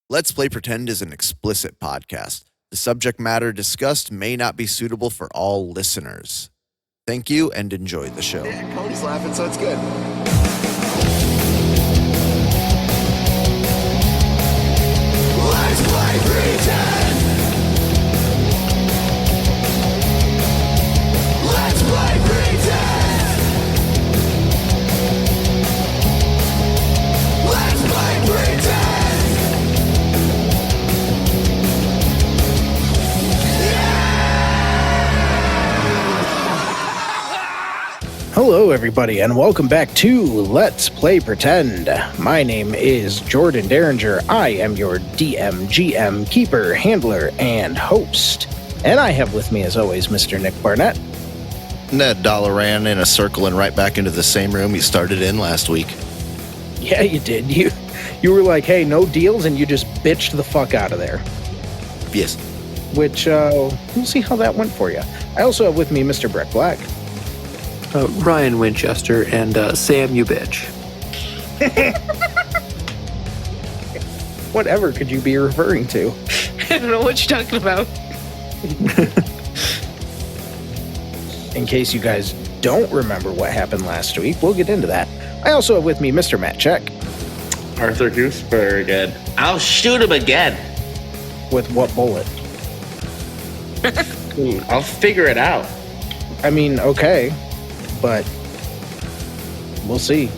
Let's Play Pretend is an explicit podcast. The subject matter discussed may not be suitable for all listeners. Thank you and enjoy the show. Yeah, Cody's laughing, so it's good. Let's play pretend. Let's play pretend. Let's play pretend. Hello, everybody, and welcome back to Let's Play Pretend. My name is Jordan Derringer. I am your DM, GM, keeper, handler, and host. And I have with me, as always, Mr. Nick Barnett. Ned Dollar ran in a circle and right back into the same room he started in last week. Yeah, you did. You were like, hey, no deals, and you just bitched the fuck out of there. Yes. Which, we'll see how that went for you. I also have with me Mr. Brett Black. Ryan Winchester and Sam, you bitch. Whatever could you be referring to? I don't know what you're talking about. In case you guys don't remember what happened last week, we'll get into that. I also have with me Mr. Matt Check. Arthur Gooseberg again. I'll shoot him again. With what bullet? I'll figure it out. I mean, okay, but we'll see.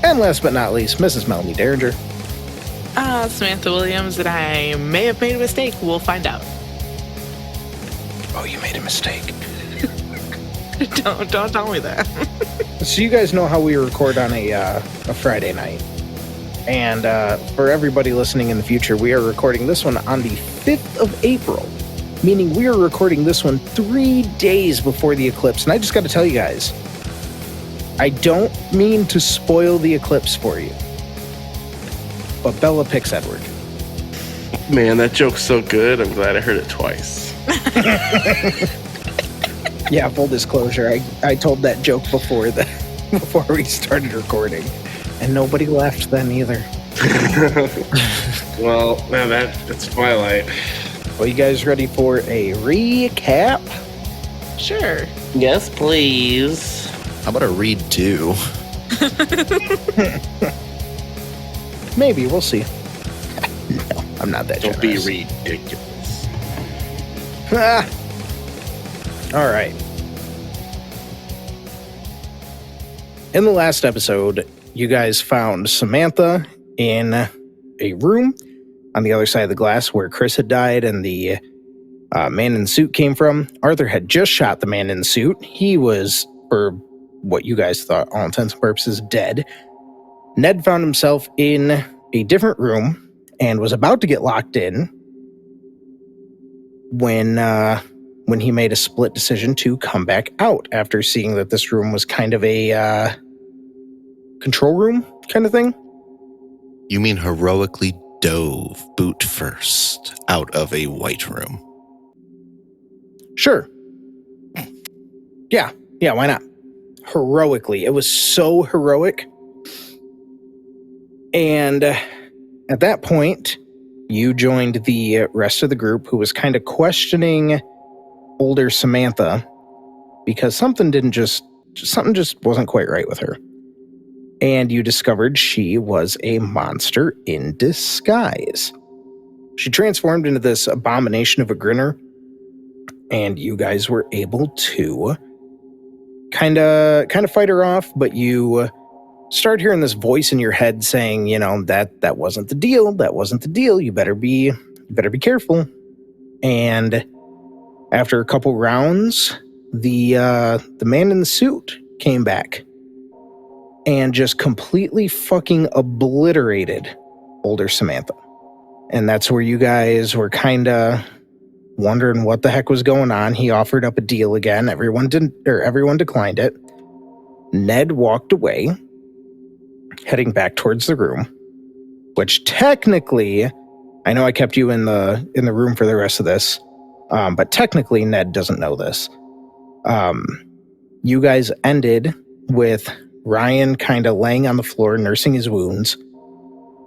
And last but not least, Mrs. Melanie Derringer. Samantha Williams, and I may have made a mistake. We'll find out. Oh, you made a mistake. Don't tell me that. So you guys know how we record on a Friday night. And for everybody listening in the future, we are recording this one on the 5th of April. Meaning we are recording this one 3 days before the eclipse. And I just got to tell you guys, I don't mean to spoil the eclipse for you, but Bella picks Edward. Man, that joke's so good. I'm glad I heard it twice. Yeah, full disclosure, I told that joke before we started recording, and nobody laughed then either. Well, man, that's Twilight. Well, you guys ready for a recap? Sure. Yes, please. How about a read too? Maybe, we'll see. No, I'm not that Don't be generous. ridiculous. Ah. All right. In the last episode, you guys found Samantha in a room on the other side of the glass where Chris had died and the man in the suit came from. Arthur had just shot the man in the suit. He was, for what you guys thought, all intents and purposes, dead. Ned found himself in a different room and was about to get locked in when he made a split decision to come back out after seeing that this room was kind of a control room kind of thing. You mean heroically dove boot first out of a white room? Sure. Yeah, why not? Heroically. It was so heroic. And at that point, you joined the rest of the group who was kind of questioning older Samantha because something just wasn't quite right with her. And you discovered she was a monster in disguise. She transformed into this abomination of a grinner, and you guys were able to kind of fight her off, but you start hearing this voice in your head saying, you know, that wasn't the deal. That wasn't the deal. You better be careful. And after a couple rounds, the man in the suit came back and just completely fucking obliterated older Samantha. And that's where you guys were kind of wondering what the heck was going on. He offered up a deal again. Everyone declined it. Ned walked away, heading back towards the room, which technically, I know I kept you in the room for the rest of this, but technically Ned doesn't know this. You guys ended with Ryan kind of laying on the floor, nursing his wounds,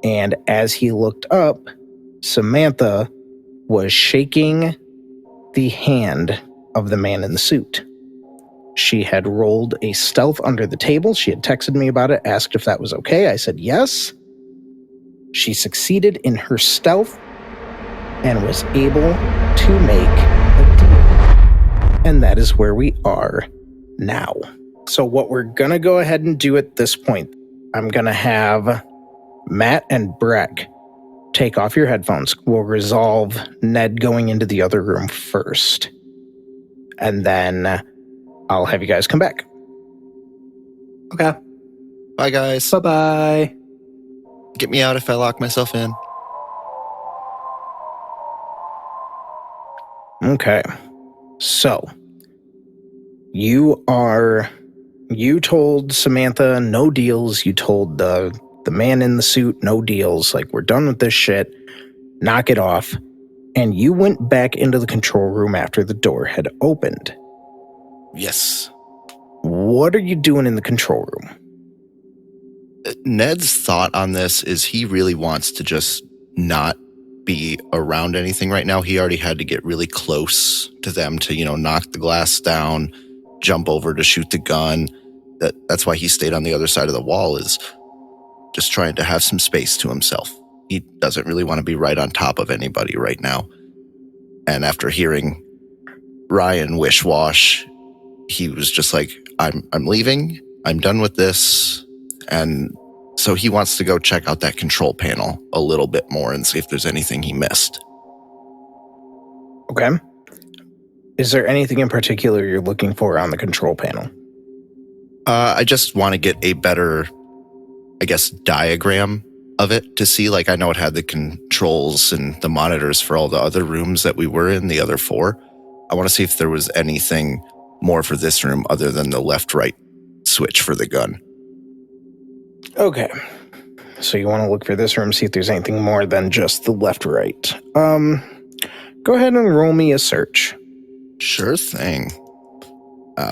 And as he looked up, Samantha was shaking the hand of the man in the suit. She had rolled a stealth under the table. She had texted me about it, asked if that was okay. I said yes. She succeeded in her stealth and was able to make a deal. And that is where we are now. So what we're going to go ahead and do at this point, I'm going to have Matt and Breck take off your headphones. We'll resolve Ned going into the other room first. And then I'll have you guys come back. Okay. Bye, guys. Bye-bye. Get me out if I lock myself in. Okay. So, you told Samantha no deals. You told the man in the suit no deals. Like, we're done with this shit. Knock it off. And you went back into the control room after the door had opened. Yes. What are you doing in the control room? Ned's thought on this is he really wants to just not be around anything right now. He already had to get really close to them to, knock the glass down, jump over to shoot the gun. That's why he stayed on the other side of the wall, is just trying to have some space to himself. He doesn't really want to be right on top of anybody right now. And after hearing Ryan wish-wash, he was just like, I'm leaving. I'm done with this. And so he wants to go check out that control panel a little bit more and see if there's anything he missed. Okay. Is there anything in particular you're looking for on the control panel? I just want to get a better, diagram of it to see. Like, I know it had the controls and the monitors for all the other rooms that we were in, the other 4. I want to see if there was anything more for this room other than the left-right switch for the gun. Okay. So you want to look for this room, see if there's anything more than just the left-right. Go ahead and roll me a search. Sure thing.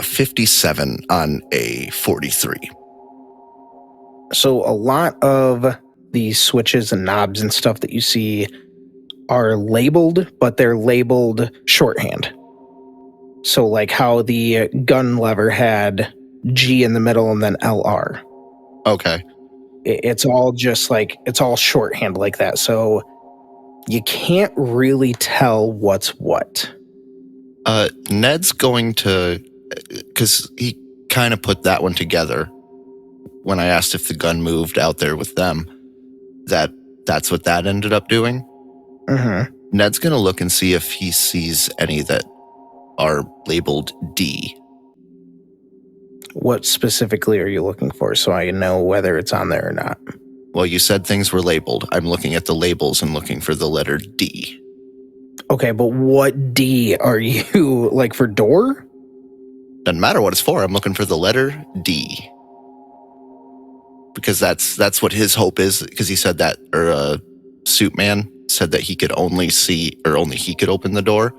57 on a 43. So a lot of the switches and knobs and stuff that you see are labeled, but they're labeled shorthand. So like how the gun lever had G in the middle and then LR. Okay. It's all just like, it's all shorthand like that. So you can't really tell what's what. Ned's going to, because he kind of put that one together when I asked if the gun moved out there with them, that's what that ended up doing. Mm-hmm. Ned's going to look and see if he sees any that are labeled D. What specifically are you looking for so I know whether it's on there or not? Well, you said things were labeled. I'm looking at the labels and looking for the letter D. Okay, but what D are you, like for door? Doesn't matter what it's for. I'm looking for the letter D. Because that's what his hope is, because he said that, or Suit Man said that he could only see, or only he could open the door.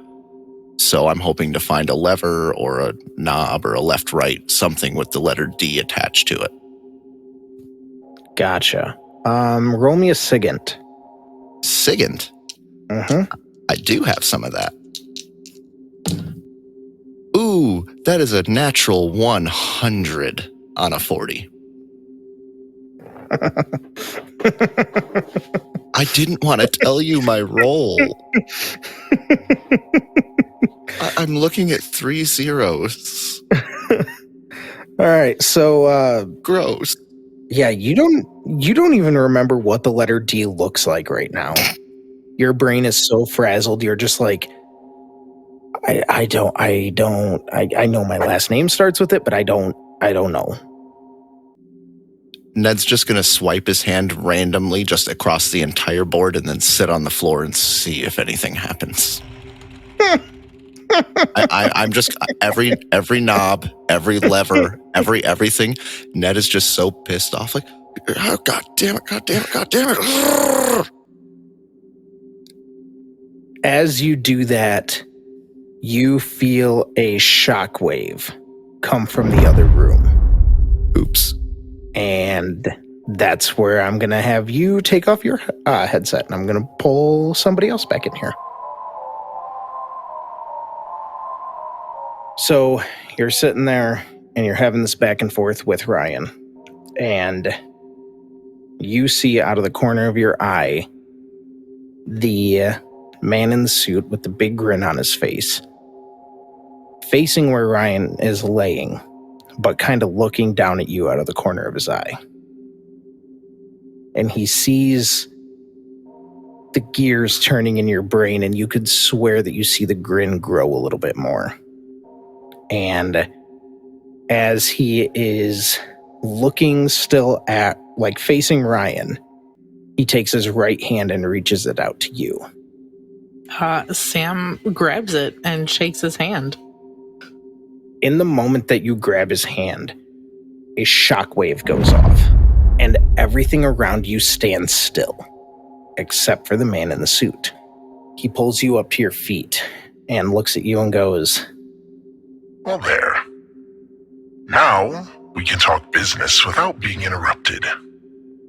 So I'm hoping to find a lever or a knob or a left-right, something with the letter D attached to it. Gotcha. Roll me a SIGINT. SIGINT? Mm-hmm. I do have some of that. Ooh, that is a natural 100 on a 40. I didn't want to tell you my roll. I'm looking at 3 zeros. All right, so Gross. yeah, you don't even remember what the letter D looks like right now. Your brain is so frazzled. You're just like, I know my last name starts with it, but I don't know. Ned's just going to swipe his hand randomly just across the entire board and then sit on the floor and see if anything happens. I'm just every knob, every lever, everything. Ned is just so pissed off, like, oh, God damn it. As you do that, you feel a shockwave come from the other room. Oops. And that's where I'm going to have you take off your headset, and I'm going to pull somebody else back in here. So you're sitting there, and you're having this back and forth with Ryan, and you see out of the corner of your eye the man in the suit with the big grin on his face, facing where Ryan is laying, but kind of looking down at you out of the corner of his eye. And he sees the gears turning in your brain, and you could swear that you see the grin grow a little bit more. And as he is looking still at, like, facing Ryan, he takes his right hand and reaches it out to you. Sam grabs it and shakes his hand. In the moment that you grab his hand, a shockwave goes off, and everything around you stands still, except for the man in the suit. He pulls you up to your feet and looks at you and goes, Well, there. Now we can talk business without being interrupted.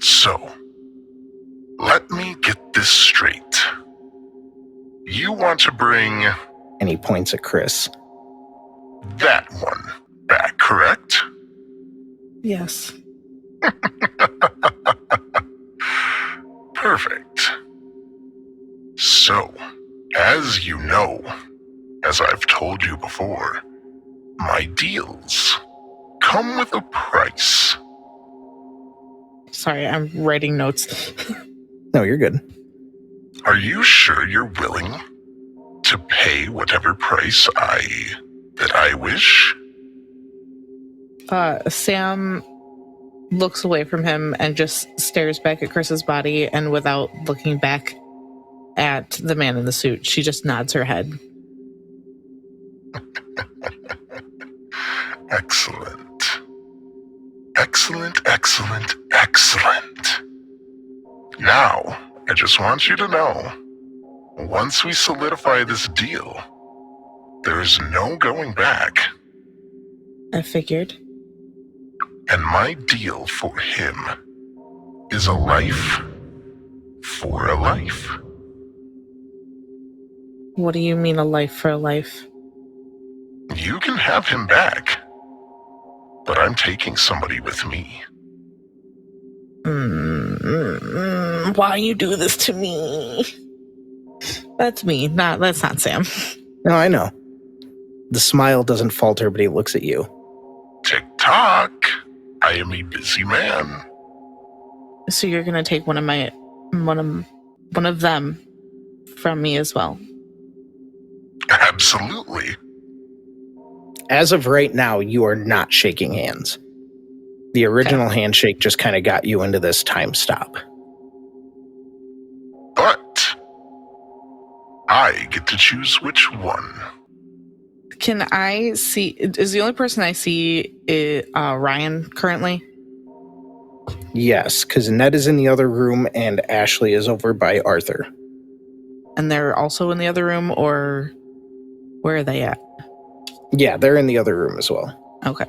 So, let me get this straight. You want to bring and he points at Chris. that one back, correct? Yes. Perfect. So, as you know, as I've told you before, my deals come with a price. Sorry, I'm writing notes. No, you're good. Are you sure you're willing to pay whatever price I wish? Sam looks away from him and just stares back at Chris's body, and without looking back at the man in the suit, she just nods her head. Excellent. Excellent, excellent, excellent. Now, I just want you to know, once we solidify this deal, there's no going back. I figured. And my deal for him is a life for a life. What do you mean, a life for a life? You can have him back, but I'm taking somebody with me. Why you do this to me? That's me, that's not Sam. No, I know. The smile doesn't falter, but he looks at you. Tick-tock. I am a busy man. So you're gonna take one of them from me as well. Absolutely. As of right now, you are not shaking hands. The original handshake just kind of got you into this time stop. But I get to choose which one. Can I see? Is the only person I see Ryan currently? Yes, because Ned is in the other room and Ashley is over by Arthur. And they're also in the other room, or where are they at? Yeah, they're in the other room as well. Okay.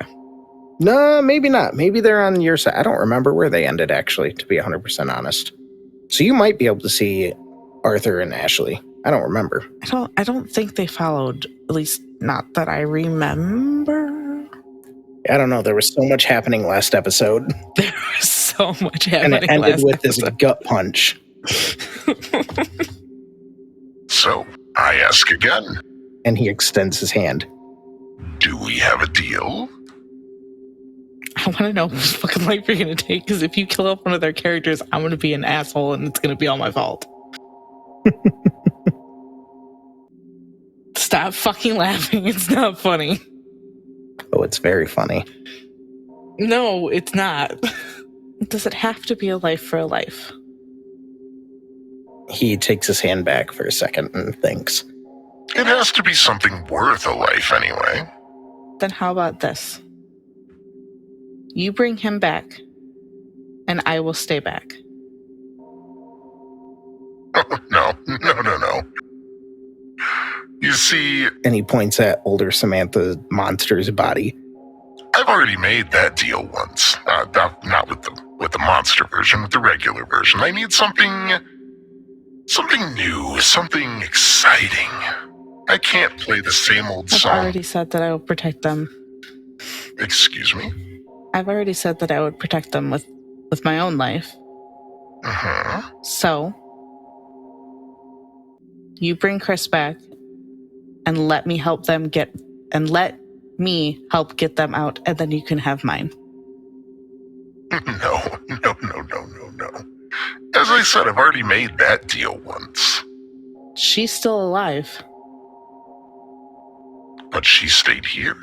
No, maybe not. Maybe they're on your side. I don't remember where they ended, actually, to be 100% honest. So you might be able to see Arthur and Ashley. I don't remember. I don't think they followed, at least not that I remember. I don't know. There was so much happening last episode. There was so much happening. And it ended with this episode. gut punch. So, I ask again, And he extends his hand. do we have a deal? I want to know whose fucking life you're going to take, because if you kill off one of their characters, I'm going to be an asshole and it's going to be all my fault. Stop fucking laughing. It's not funny. Oh, it's very funny. No, it's not. Does it have to be a life for a life? He takes his hand back for a second and thinks. It has to be something worth a life anyway. Then how about this? You bring him back, and I will stay back. No. You see, And he points at older Samantha Monster's body. I've already made that deal once. Not with with the monster version, with the regular version. I need something new, something exciting. I can't play the same old I've song. already said that I will protect them. Excuse me? I've already said that I would protect them with my own life. Uh-huh. So, you bring Chris back and let me help get them out, and then you can have mine. No. As I said, I've already made that deal once. She's still alive. But she stayed here.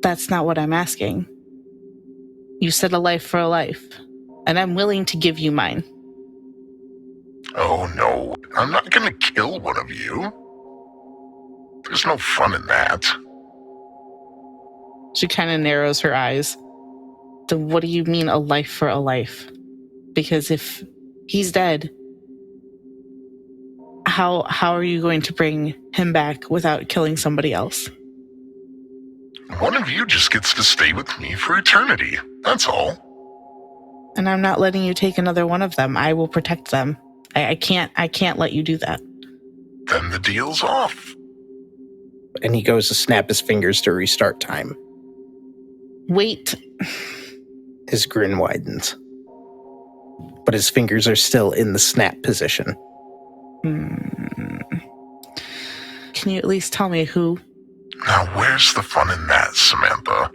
That's not what I'm asking. You said a life for a life, and I'm willing to give you mine. Oh, no. I'm not gonna kill one of you. There's no fun in that. She kind of narrows her eyes. Then what do you mean a life for a life? Because if he's dead, how are you going to bring him back without killing somebody else? One of you just gets to stay with me for eternity. That's all. And I'm not letting you take another one of them. I will protect them. I can't let you do that. Then the deal's off. And he goes to snap his fingers to restart time. Wait. His grin widens. But his fingers are still in the snap position. Can you at least tell me who? Now, where's the fun in that, Samantha?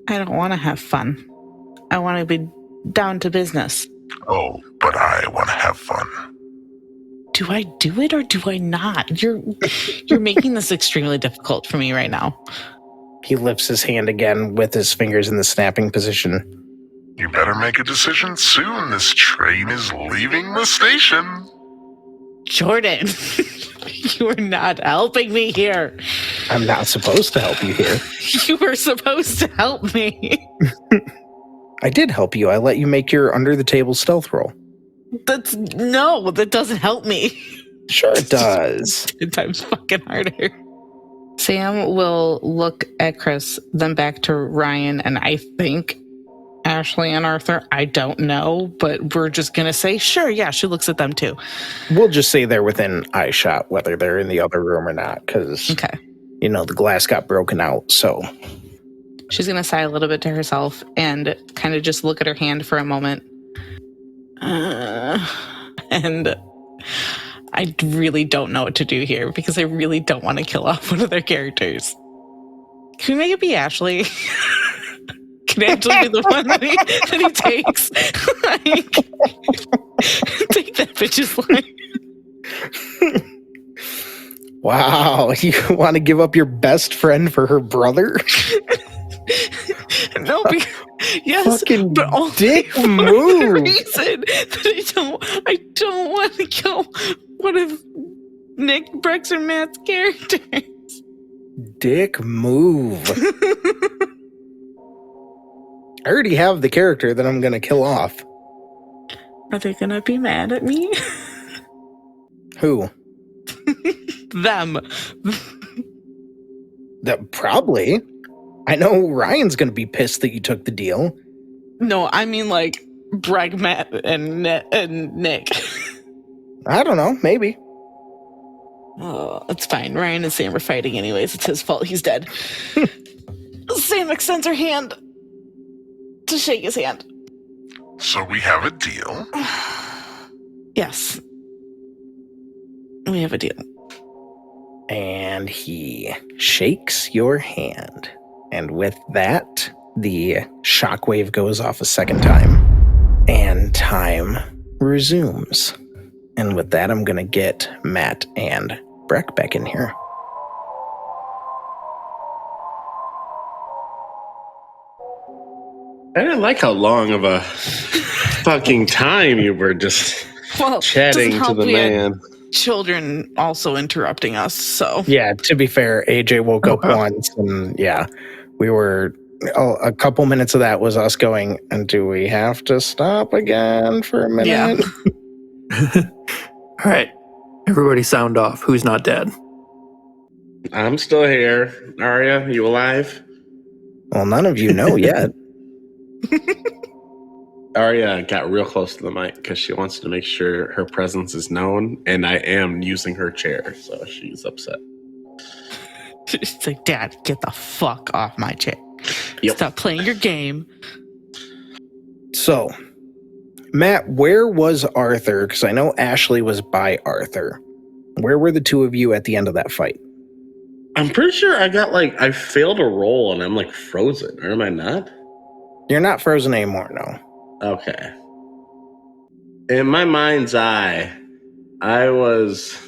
I don't want to have fun. I want to be down to business. Oh, but I want to have fun. Do I do it or do I not? You're making this extremely difficult for me right now. He lifts his hand again with his fingers in the snapping position. You better make a decision soon. This train is leaving the station. Jordan, you are not helping me here. I'm not supposed to help you here. You were supposed to help me. I did help you. I let you make your under-the-table stealth roll. That doesn't help me. Sure it does. 10 times fucking harder. Sam will look at Chris, then back to Ryan, and I think Ashley and Arthur. I don't know, but we're just going to say, sure, yeah, she looks at them too. We'll just say they're within eye shot, whether they're in the other room or not, because, Okay. The glass got broken out, so. She's going to sigh a little bit to herself and kind of just look at her hand for a moment. And I really don't know what to do here because I really don't want to kill off one of their characters. Can we make it be Ashley? Can Ashley be the one that he takes? Take that bitch's line. Wow, you want to give up your best friend for her brother? No, yes, fucking but only dick for move. the reason that I don't want to kill one of Nick, Brex, or Matt's characters. Dick move. I already have the character that I'm going to kill off. Are they gonna be mad at me? Who? Them. That probably. I know Ryan's going to be pissed that you took the deal. No, I mean like Breg, Matt, and Nick. I don't know, maybe. Oh, it's fine. Ryan and Sam are fighting anyways. It's his fault. He's dead. Sam extends her hand to shake his hand. So we have a deal. Yes. We have a deal. And he shakes your hand. And with that, the shockwave goes off a second time. And time resumes. And with that, I'm going to get Matt and Breck back in here. I didn't like how long of a fucking time you were just chatting doesn't to help the we had man. children also interrupting us, so. Yeah, to be fair, AJ woke up once, and yeah, we were... a couple minutes of that was us going, and do we have to stop again for a minute? Yeah. All right. Everybody sound off. Who's not dead? I'm still here. Arya, you alive? Well, none of you know yet. Arya got real close to the mic because she wants to make sure her presence is known, and I am using her chair, so she's upset. It's like, Dad, get the fuck off my chair. Yep. Stop playing your game. So, Matt, where was Arthur? Because I know Ashley was by Arthur. Where were the two of you at the end of that fight? I'm pretty sure I failed a roll and I'm frozen, or am I not? You're not frozen anymore, no. Okay. In my mind's eye, I was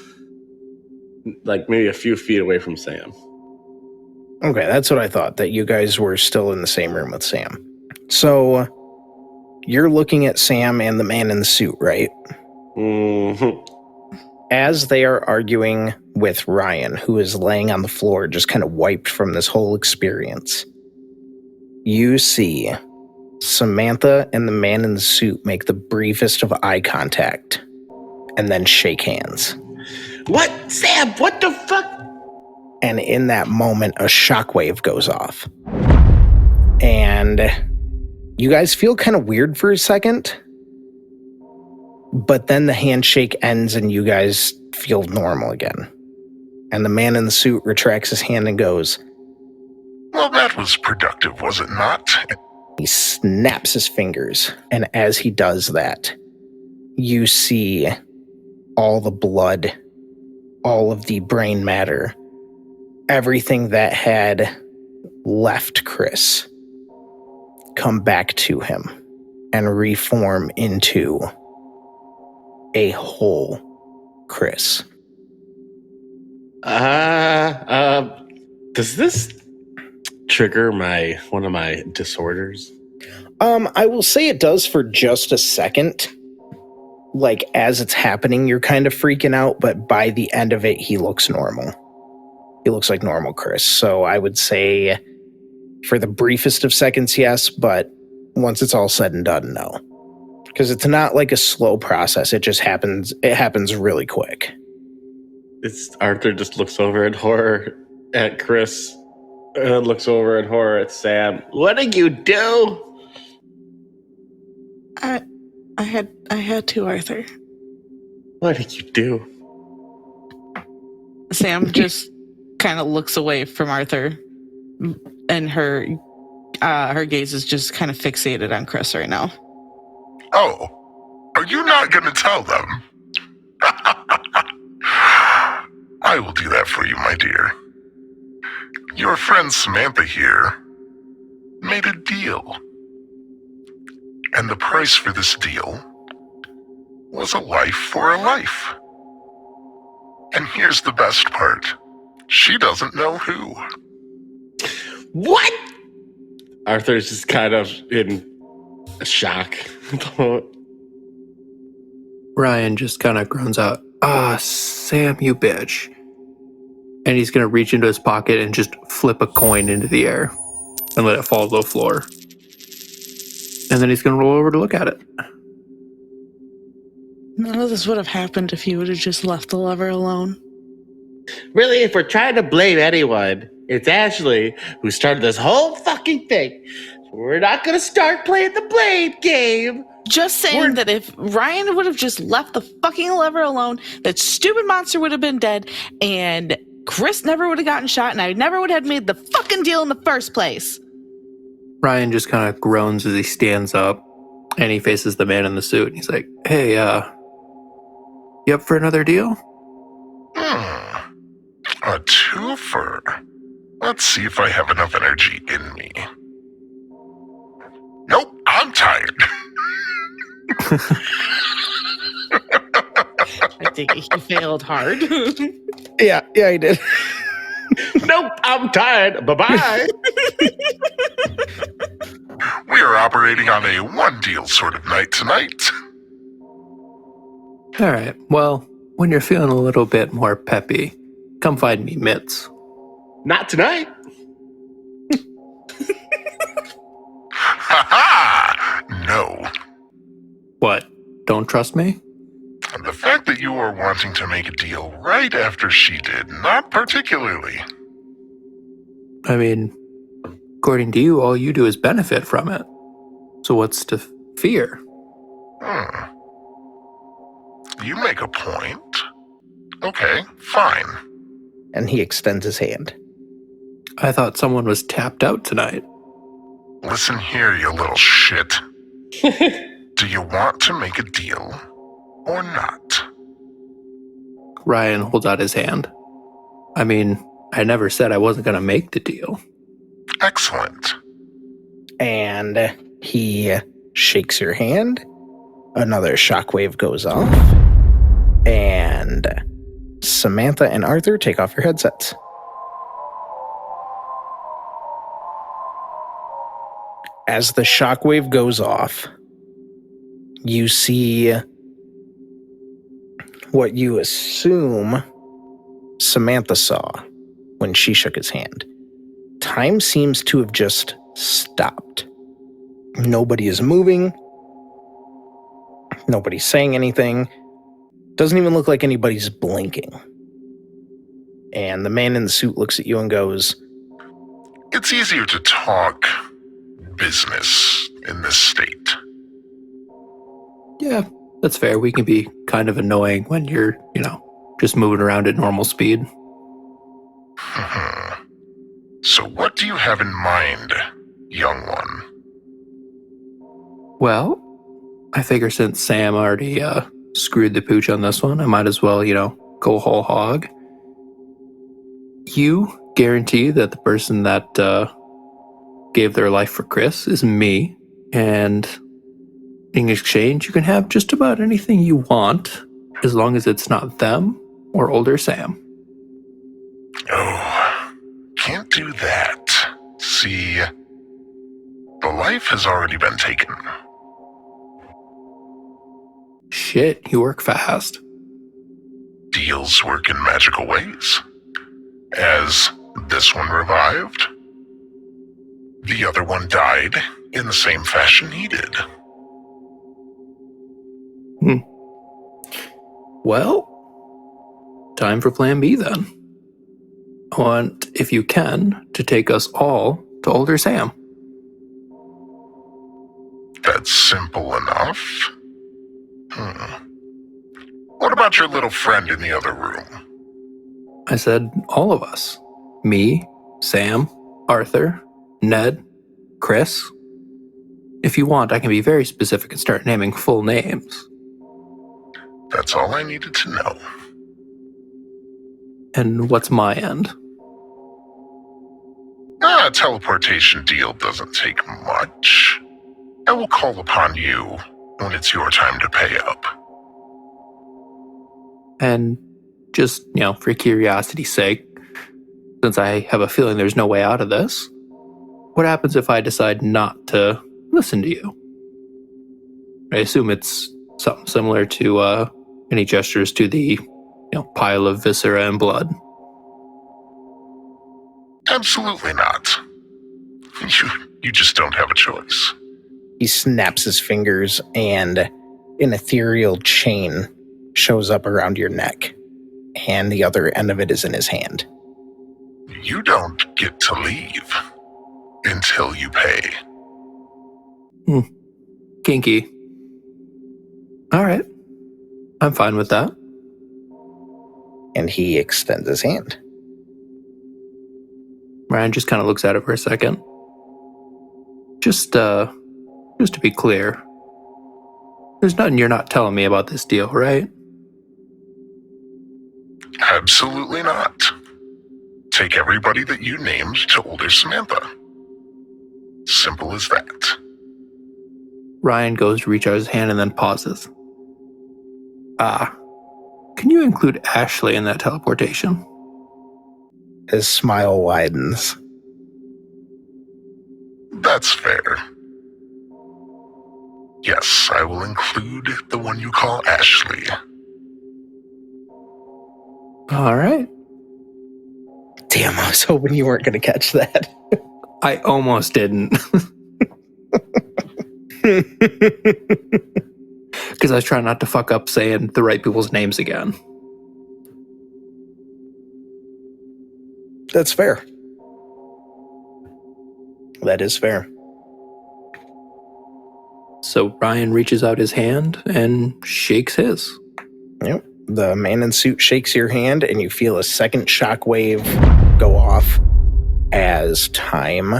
maybe a few feet away from Sam. Okay, that's what I thought, that you guys were still in the same room with Sam. So, you're looking at Sam and the man in the suit, right? Mm-hmm. As they are arguing with Ryan, who is laying on the floor, just kind of wiped from this whole experience, you see Samantha and the man in the suit make the briefest of eye contact and then shake hands. What? Sam, what the fuck? And in that moment, a shockwave goes off. And you guys feel kind of weird for a second, but then the handshake ends and you guys feel normal again. And the man in the suit retracts his hand and goes, Well, that was productive, was it not? he snaps his fingers. And as he does that, you see all the blood, all of the brain matter, everything that had left Chris come back to him and reform into a whole Chris. Does this trigger one of my disorders? I will say it does for just a second. Like, as it's happening, you're kind of freaking out, but by the end of it, he looks normal. He looks like normal Chris. So I would say for the briefest of seconds, yes, but once it's all said and done, no. Because it's not like a slow process. It just happens. It happens really quick. Arthur just looks over in horror at Chris and then looks over in horror at Sam. What did you do? I had to, Arthur. What did you do? Sam just kind of looks away from Arthur, and her gaze is just kind of fixated on Chris right now. Oh, are you not going to tell them? I will do that for you, my dear. Your friend Samantha here made a deal. And the price for this deal was a life for a life. And here's the best part. She doesn't know who. What? Arthur's just kind of in shock. Ryan just kind of groans out, Sam, you bitch. And he's going to reach into his pocket and just flip a coin into the air and let it fall to the floor. And then he's going to roll over to look at it. None of this would have happened if you would have just left the lever alone. Really, if we're trying to blame anyone, it's Ashley who started this whole fucking thing. We're not going to start playing the blame game. Just saying that if Ryan would have just left the fucking lever alone, that stupid monster would have been dead, and Chris never would have gotten shot, and I never would have made the fucking deal in the first place. Ryan just kind of groans as he stands up, and he faces the man in the suit, and he's like, hey, you up for another deal? A twofer. Let's see if I have enough energy in me. Nope, I'm tired. I think he failed hard. Yeah, he did. Nope, I'm tired. Bye-bye. We are operating on a one deal sort of night tonight. All right, well, when you're feeling a little bit more peppy, come find me, Mitts. Not tonight. Ha-ha! No. What, don't trust me? The fact that you are wanting to make a deal right after she did, not particularly. I mean, according to you, all you do is benefit from it. So what's to fear. You make a point. Okay, fine. And he extends his hand. I thought someone was tapped out tonight. Listen here, you little shit. Do you want to make a deal or not? Ryan holds out his hand. I mean, I never said I wasn't going to make the deal. Excellent. And he shakes your hand. Another shockwave goes off. And Samantha and Arthur, take off your headsets. As the shockwave goes off, you see what you assume Samantha saw when she shook his hand. Time seems to have just stopped. Nobody is moving. Nobody's saying anything. Doesn't even look like anybody's blinking. And the man in the suit looks at you and goes, It's easier to talk business in this state. Yeah, that's fair. We can be kind of annoying when you're, just moving around at normal speed. So what do you have in mind, young one? Well, I figure since Sam already screwed the pooch on this one, I might as well, go whole hog. You guarantee that the person that gave their life for Chris is me, and in exchange, you can have just about anything you want, as long as it's not them or older Sam. Oh, can't do that. See, the life has already been taken. Shit, you work fast. Deals work in magical ways. As this one revived, the other one died in the same fashion he did. Well, time for plan B then. I want, if you can, to take us all to older Sam. That's simple enough. What about your little friend in the other room? I said all of us. Me, Sam, Arthur, Ned, Chris. If you want, I can be very specific and start naming full names. That's all I needed to know. And what's my end? A teleportation deal doesn't take much. I will call upon you when it's your time to pay up. And just, for curiosity's sake, since I have a feeling there's no way out of this, what happens if I decide not to listen to you? I assume it's something similar to any gestures to the, pile of viscera and blood. Absolutely not. You just don't have a choice. he snaps his fingers and an ethereal chain shows up around your neck, and the other end of it is in his hand. You don't get to leave until you pay. Kinky. All right. I'm fine with that. And he extends his hand. Ryan just kind of looks at it for a second. Just to be clear, there's nothing you're not telling me about this deal, right? Absolutely not. Take everybody that you named to older Samantha. Simple as that. Ryan goes to reach out his hand and then pauses. Can you include Ashley in that teleportation? His smile widens. That's fair. Yes, I will include the one you call Ashley. All right. Damn, I was hoping you weren't going to catch that. I almost didn't. Because I was trying not to fuck up saying the right people's names again. That's fair. That is fair. So Ryan reaches out his hand and shakes his. Yep. The man in suit shakes your hand, and you feel a second shockwave go off as time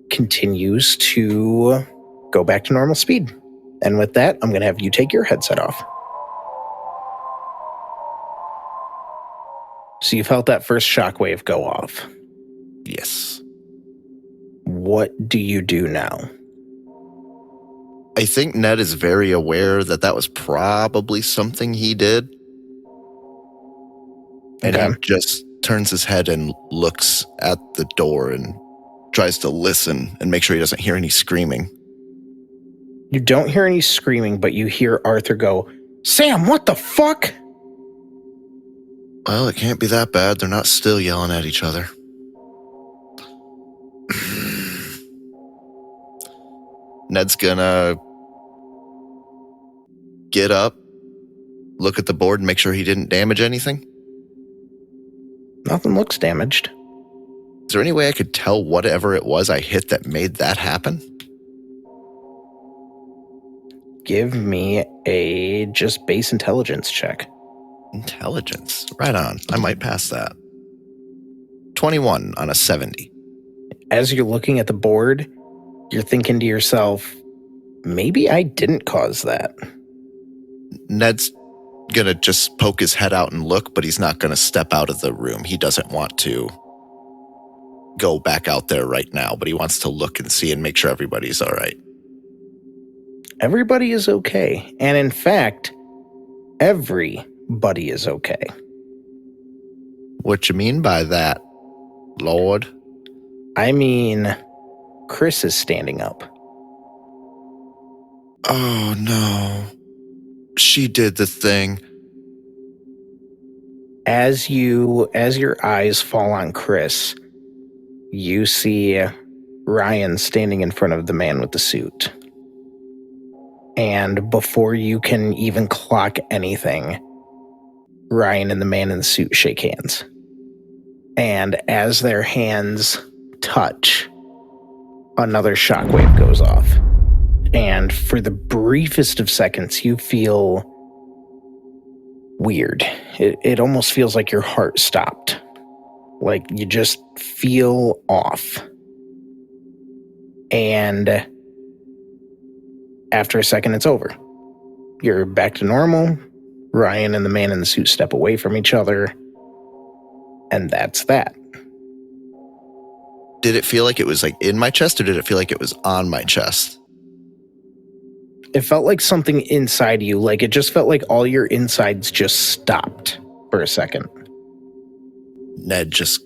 continues to go back to normal speed. And with that, I'm going to have you take your headset off. So you felt that first shockwave go off. Yes. What do you do now? I think Ned is very aware that that was probably something he did. And Okay. he just turns his head and looks at the door and tries to listen and make sure he doesn't hear any screaming. You don't hear any screaming, but you hear Arthur go, "Sam, what the fuck?" Well, it can't be that bad. They're not still yelling at each other. Ned's gonna get up, look at the board, and make sure he didn't damage anything. Nothing looks damaged. Is there any way I could tell whatever it was I hit that made that happen? Give me a just base intelligence check. Intelligence. Right on. I might pass that. 21 on a 70. As you're looking at the board, you're thinking to yourself, maybe I didn't cause that. Ned's gonna just poke his head out and look, but he's not gonna step out of the room. He doesn't want to go back out there right now, but he wants to look and see and make sure everybody's all right. Everybody is okay. And in fact, everybody is okay. What you mean by that, Lord? I mean, Chris is standing up. Oh no. She did the thing. As your eyes fall on Chris, you see Ryan standing in front of the man with the suit. And before you can even clock anything, Ryan and the man in the suit shake hands. And as their hands touch, another shockwave goes off. And for the briefest of seconds, you feel weird. It almost feels like your heart stopped. Like you just feel off. And after a second, it's over. You're back to normal. Ryan and the man in the suit step away from each other. And that's that. Did it feel like it was like in my chest, or did it feel like it was on my chest? It felt like something inside you. Like it just felt like all your insides just stopped for a second. Ned, just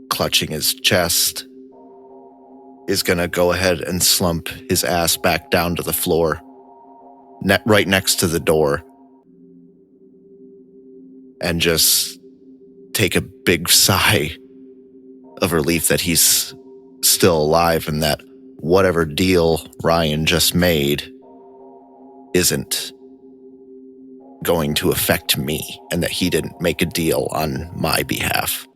clutching his chest, is going to go ahead and slump his ass back down to the floor, right next to the door, and just take a big sigh of relief that he's still alive and that whatever deal Ryan just made isn't going to affect me, and that he didn't make a deal on my behalf.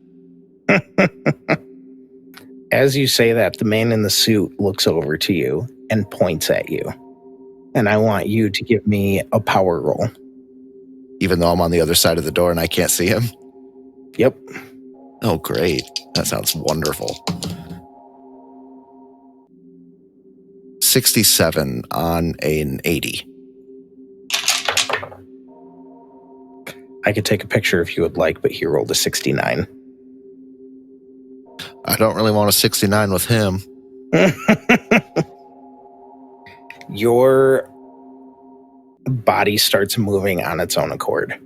As you say that, the man in the suit looks over to you and points at you. And I want you to give me a power roll. Even though I'm on the other side of the door and I can't see him? Yep. Oh, great. That sounds wonderful. 67 on an 80. I could take a picture if you would like, but he rolled a 69. I don't really want a 69 with him. Your body starts moving on its own accord.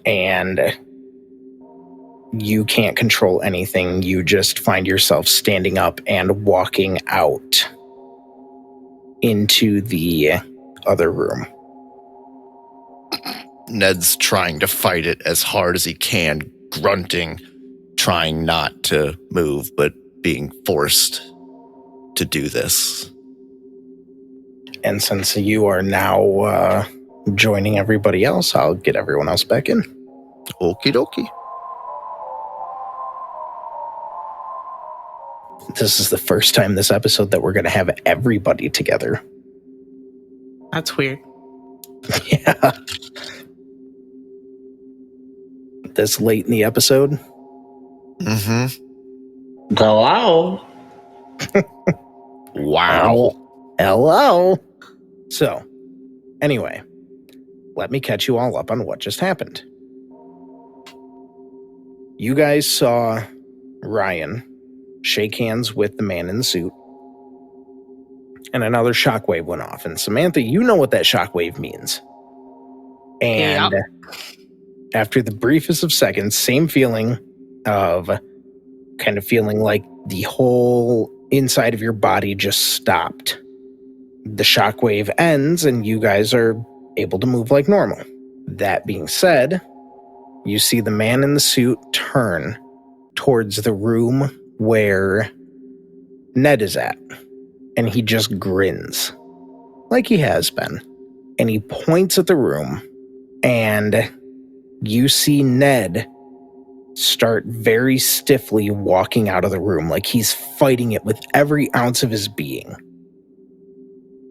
And you can't control anything. You just find yourself standing up and walking out into the other room. Ned's trying to fight it as hard as he can, grunting, trying not to move, but being forced to do this. And since you are now joining everybody else, I'll get everyone else back in. Okie dokie. This is the first time this episode that we're going to have everybody together. That's weird. Yeah. This late in the episode. Mm-hmm. Hello? Wow. Hello. So, anyway, let me catch you all up on what just happened. You guys saw Ryan shake hands with the man in the suit, and another shockwave went off. And Samantha, you know what that shockwave means. And after the briefest of seconds, same feeling of kind of feeling like the whole inside of your body just stopped. The shockwave ends and you guys are able to move like normal. That being said, you see the man in the suit turn towards the room where Ned is at, and he just grins like he has been. And he points at the room, and you see Ned start very stiffly walking out of the room, like he's fighting it with every ounce of his being.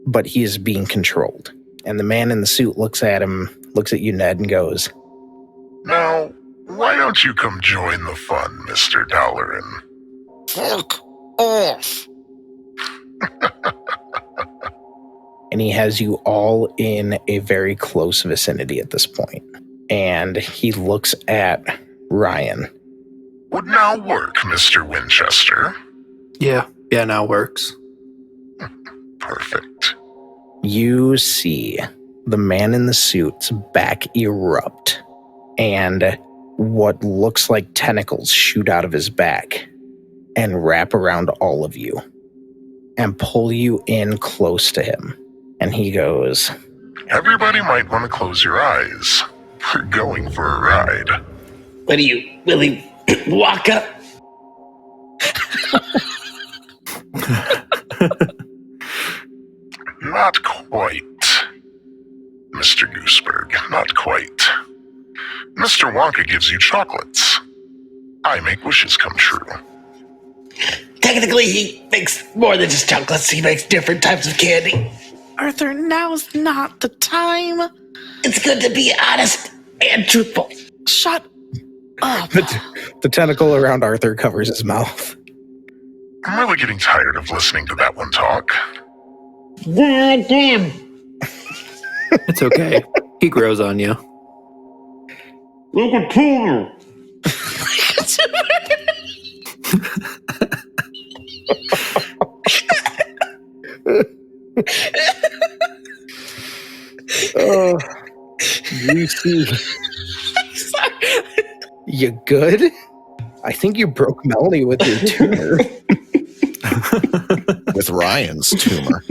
But he is being controlled. And the man in the suit looks at him, looks at you, Ned, and goes, Now, why don't you come join the fun, Mr. Dowlerin? Fuck off. and he has you all in a very close vicinity at this point. And he looks at Ryan. Would now work, Mr. Winchester. Yeah, now works. Perfect. You see the man in the suit's back erupt, and what looks like tentacles shoot out of his back and wrap around all of you and pull you in close to him. And he goes, Everybody might want to close your eyes. We're going for a ride. What are you, Willie Wonka? Not quite, Mr. Gooseberg, not quite. Mr. Wonka gives you chocolates. I make wishes come true. Technically, he makes more than just chocolates. He makes different types of candy. Arthur, now's not the time. It's good to be honest and truthful. Shut up. the tentacle around Arthur covers his mouth. I'm really getting tired of listening to that one talk. God damn. It's okay. He grows on you. Look at Tumor. Oh, you see. Sorry. You good? I think you broke Melanie with your tumor. With Ryan's tumor.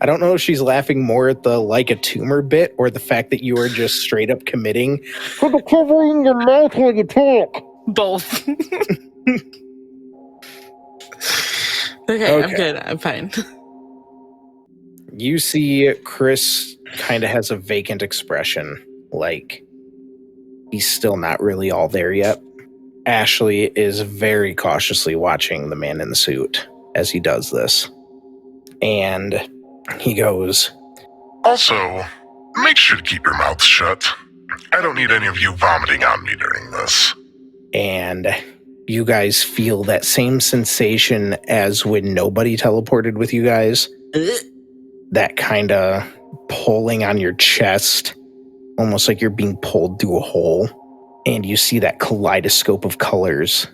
I don't know if she's laughing more at the like a tumor bit or the fact that you are just straight up committing to the covering your mouth while you talk. Both. Okay, I'm good. I'm fine. You see Chris kind of has a vacant expression, like he's still not really all there yet. Ashley is very cautiously watching the man in the suit as he does this. And he goes, Also, make sure to keep your mouth shut. I don't need any of you vomiting on me during this. and you guys feel that same sensation as when nobody teleported with you guys. That kind of pulling on your chest, almost like you're being pulled through a hole. And you see that kaleidoscope of colors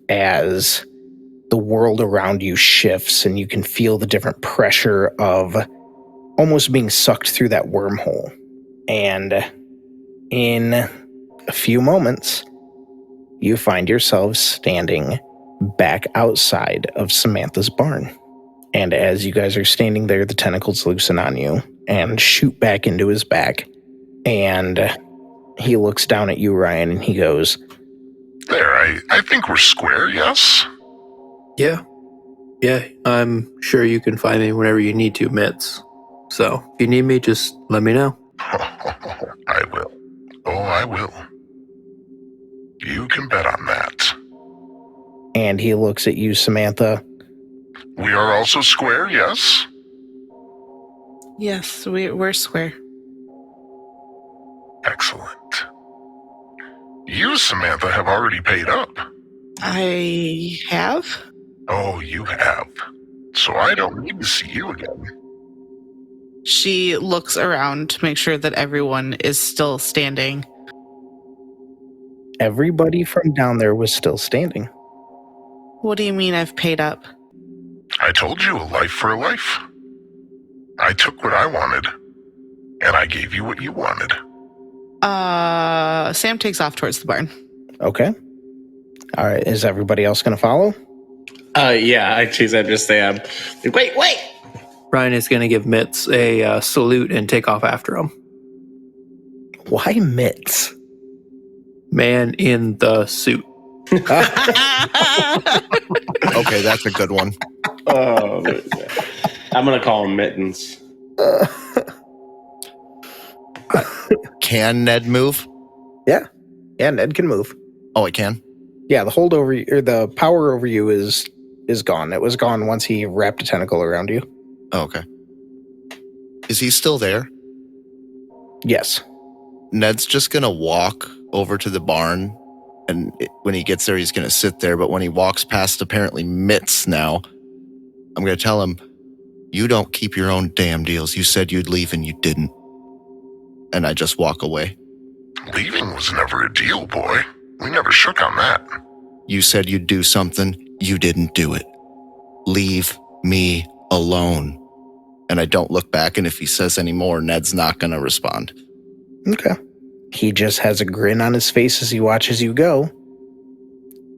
as the world around you shifts, and you can feel the different pressure of almost being sucked through that wormhole. And in a few moments, you find yourselves standing back outside of Samantha's barn. And as you guys are standing there, the tentacles loosen on you and shoot back into his back. And he looks down at you, Ryan, and he goes, There, I think we're square, yes? Yeah, I'm sure you can find me whenever you need to, Mitz. So, if you need me, just let me know. I will. Oh, I will. You can bet on that. And he looks at you, Samantha. We are also square, yes? Yes, we're square. Excellent. You, Samantha, have already paid up. I have? Oh, you have. So I don't need to see you again. She looks around to make sure that everyone is still standing. Everybody from down there was still standing. What do you mean I've paid up? I told you a life for a life. I took what I wanted, and I gave you what you wanted. Sam takes off towards the barn. Okay. All right. Is everybody else going to follow? Yeah, I choose after Sam. Wait! Ryan is going to give Mitz a salute and take off after him. Why mitts? Man in the suit. Okay, that's a good one. Oh, I'm gonna call him Mittens. Can Ned move? Yeah, Ned can move. Oh, it can? Yeah, the hold over or the power over you is gone. It was gone once he wrapped a tentacle around you. Oh, okay. Is he still there? Yes. Ned's just going to walk over to the barn, and when he gets there, he's going to sit there. But when he walks past apparently Mitts now, I'm going to tell him, you don't keep your own damn deals. You said you'd leave and you didn't. And I just walk away. Leaving was never a deal, boy. We never shook on that. You said you'd do something. You didn't do it. Leave me alone. And I don't look back, and if he says any more, Ned's not going to respond. Okay. He just has a grin on his face as he watches you go.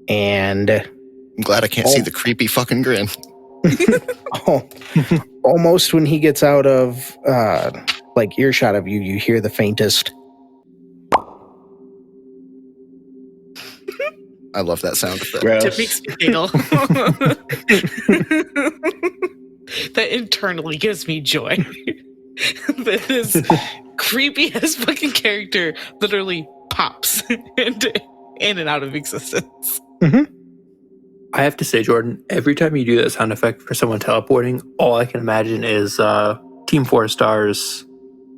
And I'm glad I can't see the creepy fucking grin. Almost when he gets out of earshot of you, you hear the faintest. I love that sound effect. It makes me giggle. That internally gives me joy. That this creepy ass fucking character literally pops in and out of existence. Mm-hmm. I have to say, Jordan, every time you do that sound effect for someone teleporting, all I can imagine is Team 4 Stars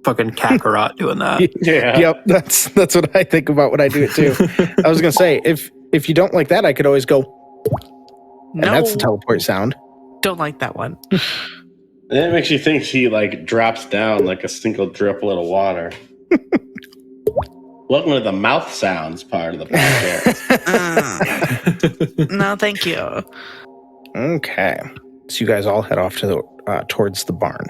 fucking Kakarot doing that. Yeah. Yep, that's what I think about when I do it too. I was gonna say, if you don't like that, I could always go. No, And that's the teleport sound. don't like that one. And it makes you think she drops down like a single driplet of water. Welcome to the mouth sounds part of the podcast. No, thank you. Okay, so you guys all head off to towards the barn.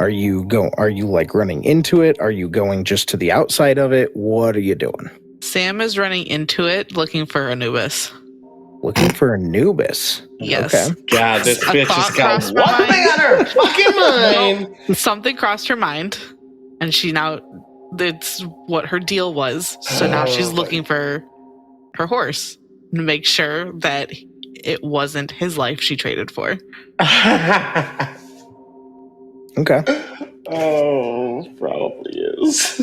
Are you running into it? Are you going just to the outside of it? What are you doing? Sam is running into it looking for Anubis. Looking for Anubis. Yes. Okay. God, this A bitch thought has got crossed her one mind. thing on her fucking mind. Something crossed her mind, and that's what her deal was. So now she's looking for her horse to make sure that it wasn't his life she traded for. Okay. Oh, probably is.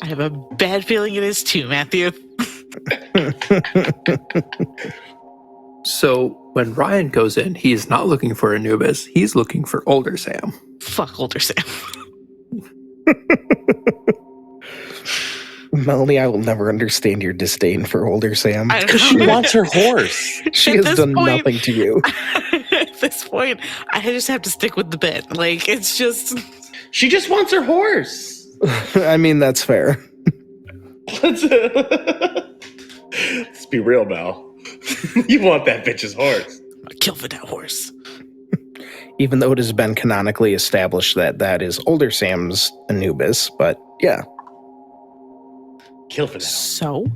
I have a bad feeling it is too, Matthew. So when Ryan goes in, he is not looking for Anubis. He's looking for older Sam. Fuck older Sam. Melanie, I will never understand your disdain for older Sam. Because she wants her horse. She At has this done point- nothing to you. At this point, I just have to stick with the bit. It's just... She just wants her horse. I mean, that's fair. Let's be real, Mel. You want that bitch's horse. I'm gonna kill for that horse. Even though it has been canonically established that is older Sam's Anubis, but yeah. Kill for that. So?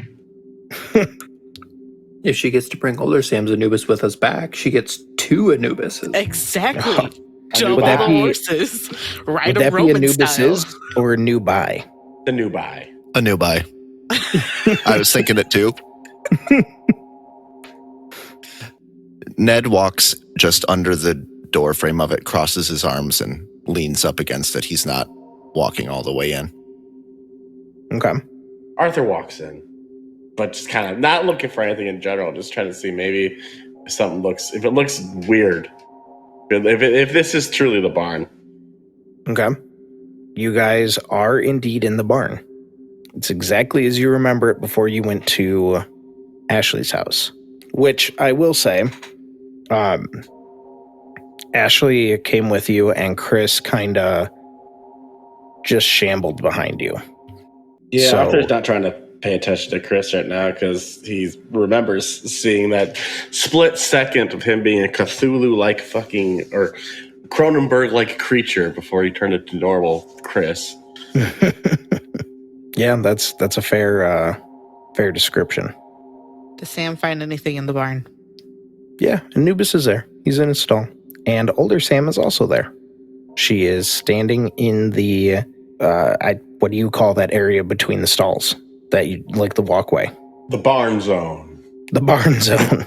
If she gets to bring older Sam's Anubis with us back, she gets 2 Anubises. Exactly. Double Would that the be- horses. Ride Would a that be Roman Anubises style. or Nubai? The new buy. A new buy. I was thinking it too. Ned walks just under the door frame of it, crosses his arms, and leans up against it. He's not walking all the way in. Okay. Arthur walks in. but just kind of not looking for anything in general. Just trying to see maybe if it looks weird. If this is truly the barn. Okay. You guys are indeed in the barn. It's exactly as you remember it before you went to Ashley's house. Which I will say, Ashley came with you and Chris kind of just shambled behind you. Yeah, So- Arthur's not trying to pay attention to Chris right now because he remembers seeing that split second of him being a Cthulhu-like fucking or Cronenberg-like creature before he turned into normal Chris. Yeah, that's a fair description. Does Sam find anything in the barn? Yeah, Anubis is there. He's in his stall. And older Sam is also there. She is standing in the, what do you call that area between the stalls? Like the walkway. The barn zone. The barn zone.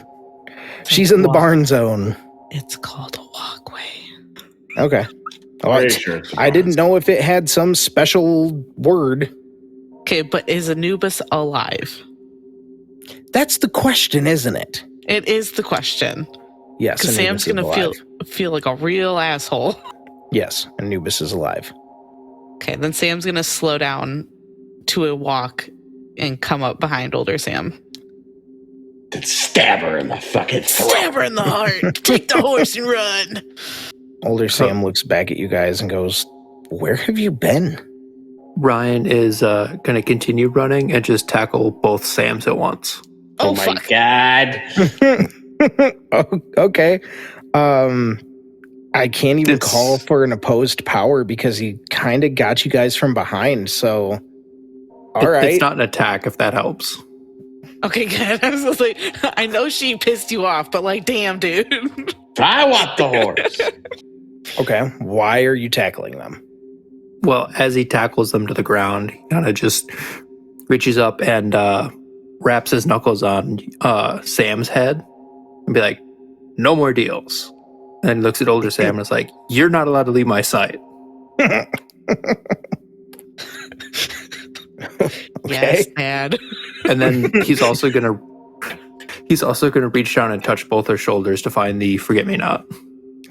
She's in the barn zone. It's called a walkway. Okay. Oh, Pretty sure it's the I barn didn't zone. know if it had some special word. Okay, but is Anubis alive? That's the question, isn't it? It is the question. Yes, Because Anubis Sam's is gonna alive. feel like a real asshole. Yes, Anubis is alive. Okay, then Sam's gonna slow down to a walk and come up behind older Sam. Then stab her in the fucking throat. Stab her in the heart. Take the horse and run. Older Sam looks back at you guys and goes, "Where have you been?" Ryan is going to continue running and just tackle both Sams at once. Oh, my fuck. god. Oh, okay. I can't even It's- call for an opposed power because he kind of got you guys from behind. So, all right. It's not an attack, if that helps. Okay, good. I was just like, I know she pissed you off, but like, damn, dude. I want the horse. Okay. Why are you tackling them? Well, as he tackles them to the ground, he kind of just reaches up and wraps his knuckles on Sam's head and be like, "No more deals." And then he looks at older Sam and is like, "You're not allowed to leave my sight." Yes, Dad. And then he's also gonna reach down and touch both their shoulders to find the forget-me-not.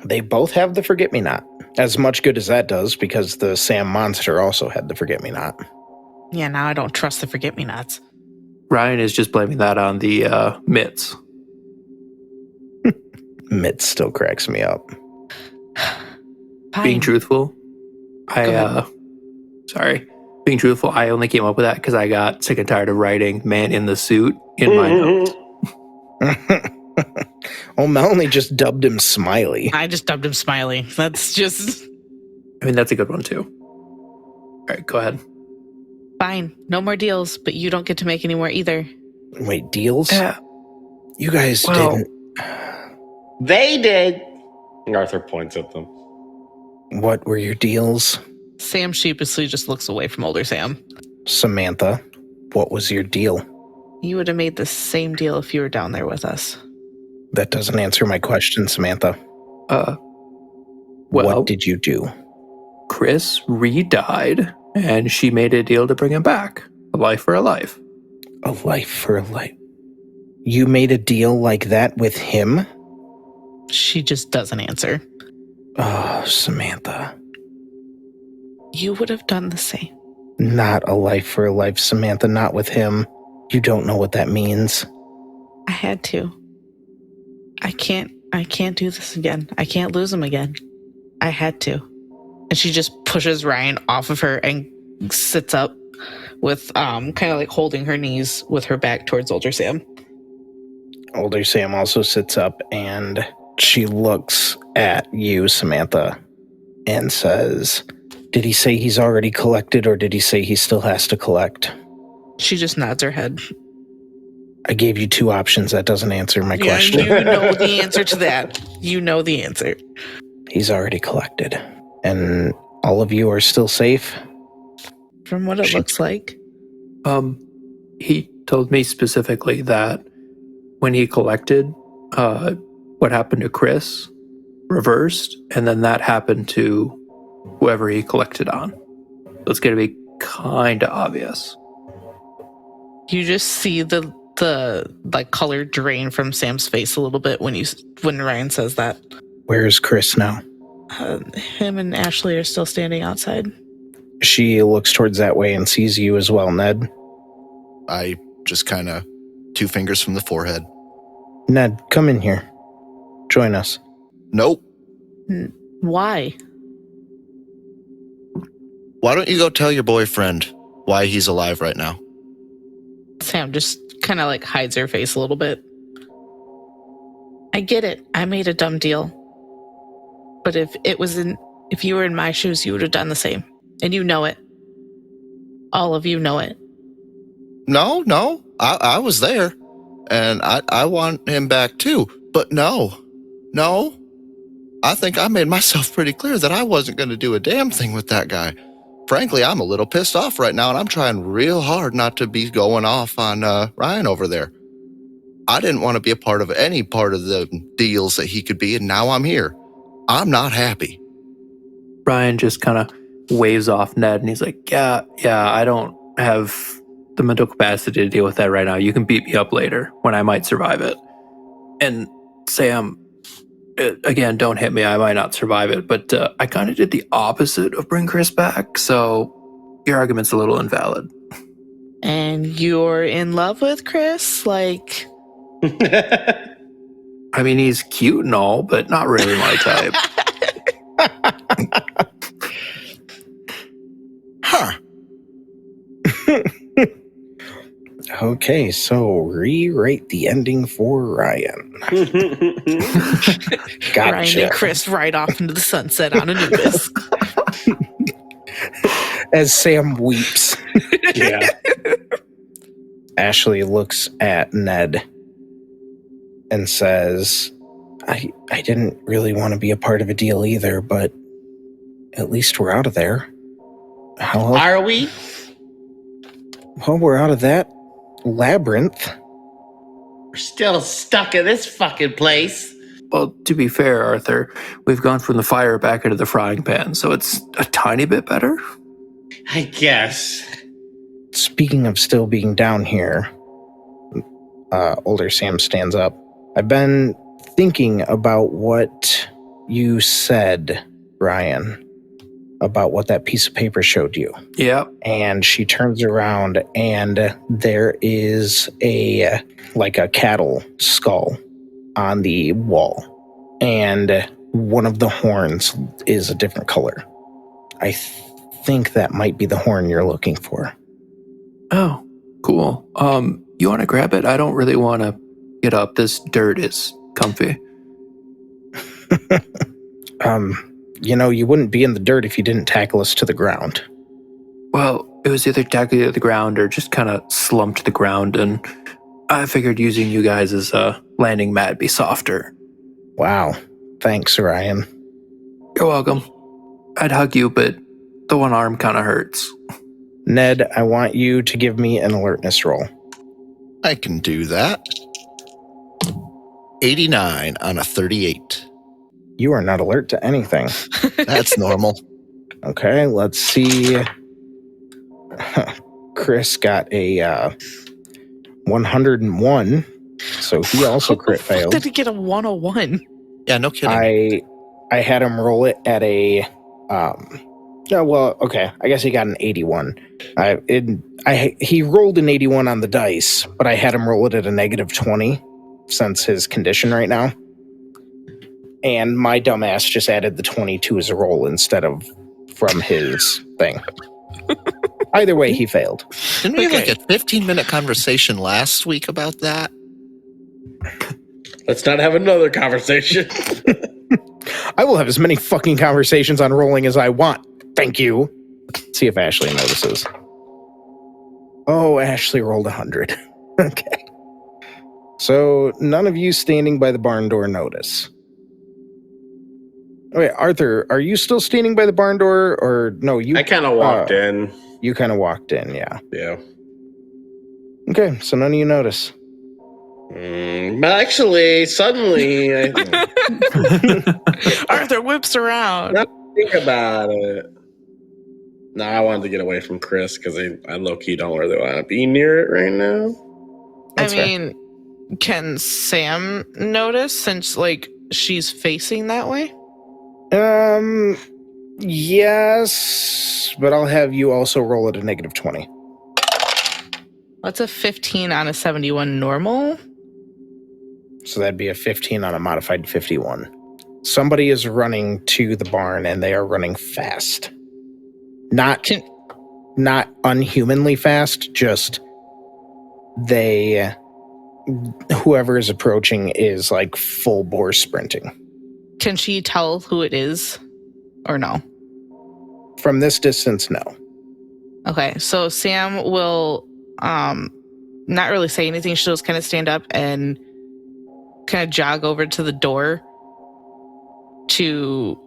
They both have the forget-me-not. As much good as that does, because the Sam monster also had the forget-me-not. Yeah, now I don't trust the forget-me-nots. Ryan is just blaming that on the mitts. Mitt still cracks me up. Being Fine. truthful, being truthful, I only came up with that because I got sick and tired of writing "man in the suit" in my notes. Oh, Melanie just dubbed him Smiley. I just dubbed him Smiley. That's just I mean, that's a good one too. All right, go ahead. fine. No more deals, but you don't get to make any more either. Wait, deals? Yeah. You guys Well- didn't. They did. Arthur points at them. What were your deals? Sam sheepishly just looks away from older Sam. Samantha, what was your deal? You would have made the same deal if you were down there with us. That doesn't answer my question, Samantha. Well, What did you do? Chris re-died, and she made a deal to bring him back. A life for a life. A life for a life. You made a deal like that with him? She just doesn't answer. Oh, Samantha. You would have done the same. Not a life for a life, Samantha, not with him. You don't know what that means. I had to. I can't do this again. I can't lose him again. I had to. And she just pushes Ryan off of her and sits up with kind of like holding her knees with her back towards older Sam. Older Sam also sits up and she looks at you, Samantha, and says, "Did he say he's already collected or did he say he still has to collect?" She just nods her head. I gave you two options. That doesn't answer my question. You know the answer to that. You know the answer. He's already collected. And all of you are still safe? From what it looks like. He told me specifically that when he collected, what happened to Chris reversed, and then that happened to whoever he collected on. So it's going to be kind of obvious. You just see the like color drain from Sam's face a little bit when Ryan says that. Where's Chris now? Him and Ashley are still standing outside. She looks towards that way and sees you as well, Ned. I just kind of 2 fingers from the forehead. Ned, come in here. Join us. Nope. Why? Why don't you go tell your boyfriend why he's alive right now? Sam just kind of like hides her face a little bit. I get it. I made a dumb deal. But if you were in my shoes, you would have done the same. And you know it. All of you know it. No. I was there. And I want him back too. But no. I think I made myself pretty clear that I wasn't going to do a damn thing with that guy. Frankly, I'm a little pissed off right now, and I'm trying real hard not to be going off on Ryan over there. I didn't want to be a part of any part of the deals that he could be, and now I'm here. I'm not happy. Ryan just kind of waves off Ned, and he's like, yeah, I don't have the mental capacity to deal with that right now. You can beat me up later when I might survive it. And Sam, again, don't hit me. I might not survive it, but I kind of did the opposite of bring Chris back, so your argument's a little invalid. And you're in love with Chris? Like... I mean, he's cute and all, but not really my type. Huh. Okay, so rewrite the ending for Ryan. Gotcha. Ryan and Chris ride off into the sunset on Anubis. As Sam weeps. Yeah. Ashley looks at Ned and says, I didn't really want to be a part of a deal either, but at least we're out of there. How else? Are we? Well, we're out of that labyrinth. We're still stuck in this fucking place. Well, to be fair, Arthur, we've gone from the fire back into the frying pan, so it's a tiny bit better. I guess. Speaking of still being down here, older Sam stands up. I've been thinking about what you said, Ryan, about what that piece of paper showed you. Yeah. And she turns around and there is a cattle skull on the wall. And one of the horns is a different color. I think that might be the horn you're looking for. Oh, cool. You want to grab it? I don't really want to get up. This dirt is comfy. You wouldn't be in the dirt if you didn't tackle us to the ground. Well, it was either tackle to the ground or just kind of slumped to the ground, and I figured using you guys as a landing mat would be softer. Wow. Thanks, Ryan. You're welcome. I'd hug you, but the one arm kind of hurts. Ned, I want you to give me an alertness roll. I can do that. 89 on a 38. You are not alert to anything. That's normal. Okay, let's see. Chris got a 101, so he also crit failed. Did he get a 101? Yeah, no kidding. I had him roll it at a okay. I guess he got an 81. He rolled an 81 on the dice, but I had him roll it at a negative 20 since his condition right now. And my dumbass just added the 22 as a roll instead of from his thing. Either way, he failed. Didn't we have like a 15-minute conversation last week about that? Let's not have another conversation. I will have as many fucking conversations on rolling as I want. Thank you. Let's see if Ashley notices. Oh, Ashley rolled 100. Okay. So none of you standing by the barn door notice. Wait, Arthur, are you still standing by the barn door, or no? I kind of walked in. You kind of walked in, yeah. Yeah. Okay, so none of you notice. But actually, suddenly, Arthur whips around. Think about it. No, I wanted to get away from Chris because I low-key don't really want to be near it right now. That's I mean, can Sam notice since, like, she's facing that way? Yes, but I'll have you also roll at a negative 20. What's a 15 on a 71 normal? So that'd be a 15 on a modified 51. Somebody is running to the barn and they are running fast. Not unhumanly fast, just whoever is approaching is like full bore sprinting. Can she tell who it is or no? From this distance, no. Okay, so Sam will not really say anything. She'll just kind of stand up and kind of jog over to the door to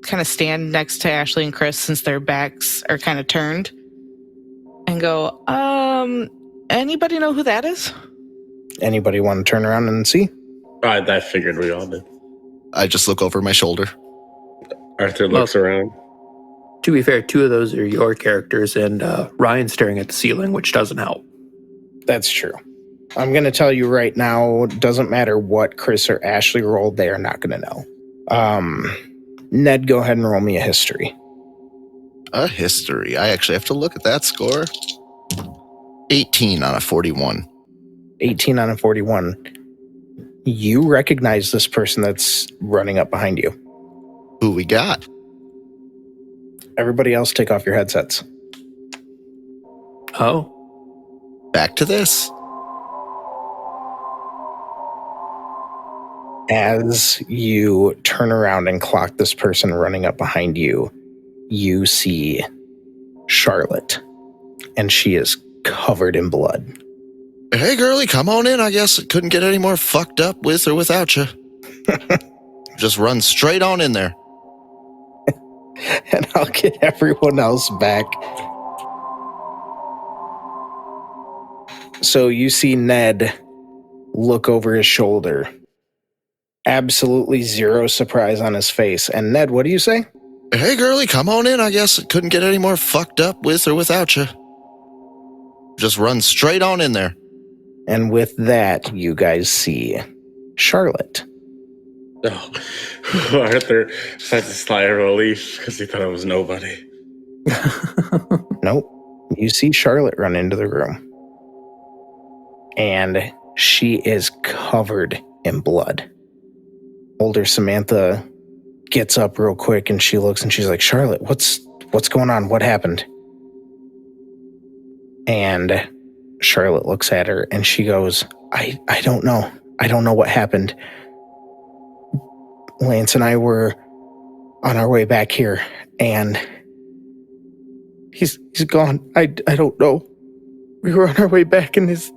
kind of stand next to Ashley and Chris since their backs are kind of turned and go, anybody know who that is? Anybody want to turn around and see? I figured we all did. I just look over my shoulder. Arthur looks around. To be fair, 2 of those are your characters, and Ryan's staring at the ceiling, which doesn't help. That's true. I'm going to tell you right now, doesn't matter what Chris or Ashley rolled, they are not going to know. Ned, go ahead and roll me a history. A history. I actually have to look at that score. 18 on a 41. 18 on a 41. You recognize this person that's running up behind you. Who we got? Everybody else take off your headsets. Oh, Back to this. As you turn around and clock this person running up behind you, you see Charlotte, and she is covered in blood. Hey, girlie, come on in. I guess it couldn't get any more fucked up with or without you. Just run straight on in there. And I'll get everyone else back. So you see Ned look over his shoulder. Absolutely zero surprise on his face. And Ned, what do you say? Hey, girlie, come on in. I guess it couldn't get any more fucked up with or without you. Just run straight on in there. And with that, you guys see Charlotte. Oh, Arthur sighed a sigh of relief because he thought it was nobody. Nope. You see Charlotte run into the room. And she is covered in blood. Older Samantha gets up real quick and she looks and she's like, Charlotte, what's going on? What happened? And Charlotte looks at her and she goes, I don't know. I don't know what happened. Lance and I were on our way back here and he's gone. I don't know. We were on our way back and it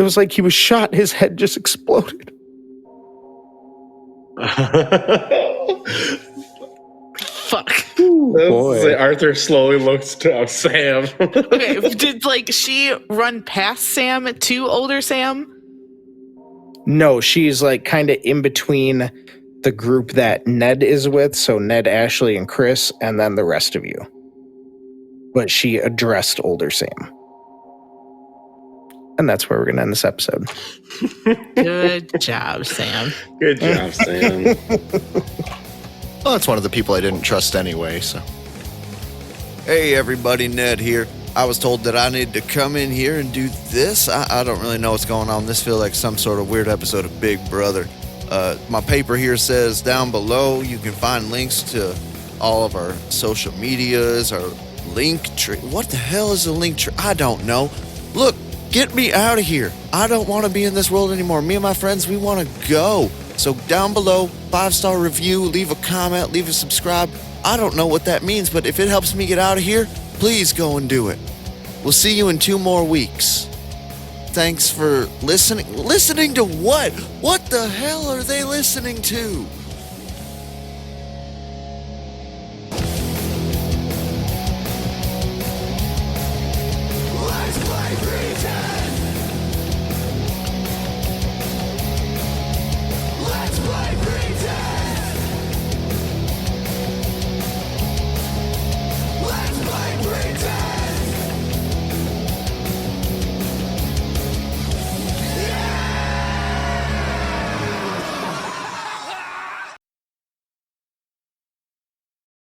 was like he was shot. His head just exploded. Fuck. Boy. Arthur slowly looks to Sam. Okay, did she run past Sam to older Sam? No, she's kind of in between the group that Ned is with. So Ned, Ashley, and Chris, and then the rest of you. But she addressed older Sam. And that's where we're going to end this episode. Good job, Sam. Good job, Sam. Well, that's one of the people I didn't trust anyway, so. Hey everybody, Ned here. I was told that I need to come in here and do this. I don't really know what's going on. This feels like some sort of weird episode of Big Brother. My paper here says down below you can find links to all of our social medias, our link tree. What the hell is a link tree? I don't know. Look, get me out of here. I don't want to be in this world anymore. Me and my friends, we want to go. So down below, 5-star review, leave a comment, leave a subscribe. I don't know what that means, but if it helps me get out of here, please go and do it. We'll see you in 2 more weeks. Thanks for listening. Listening to what? What the hell are they listening to?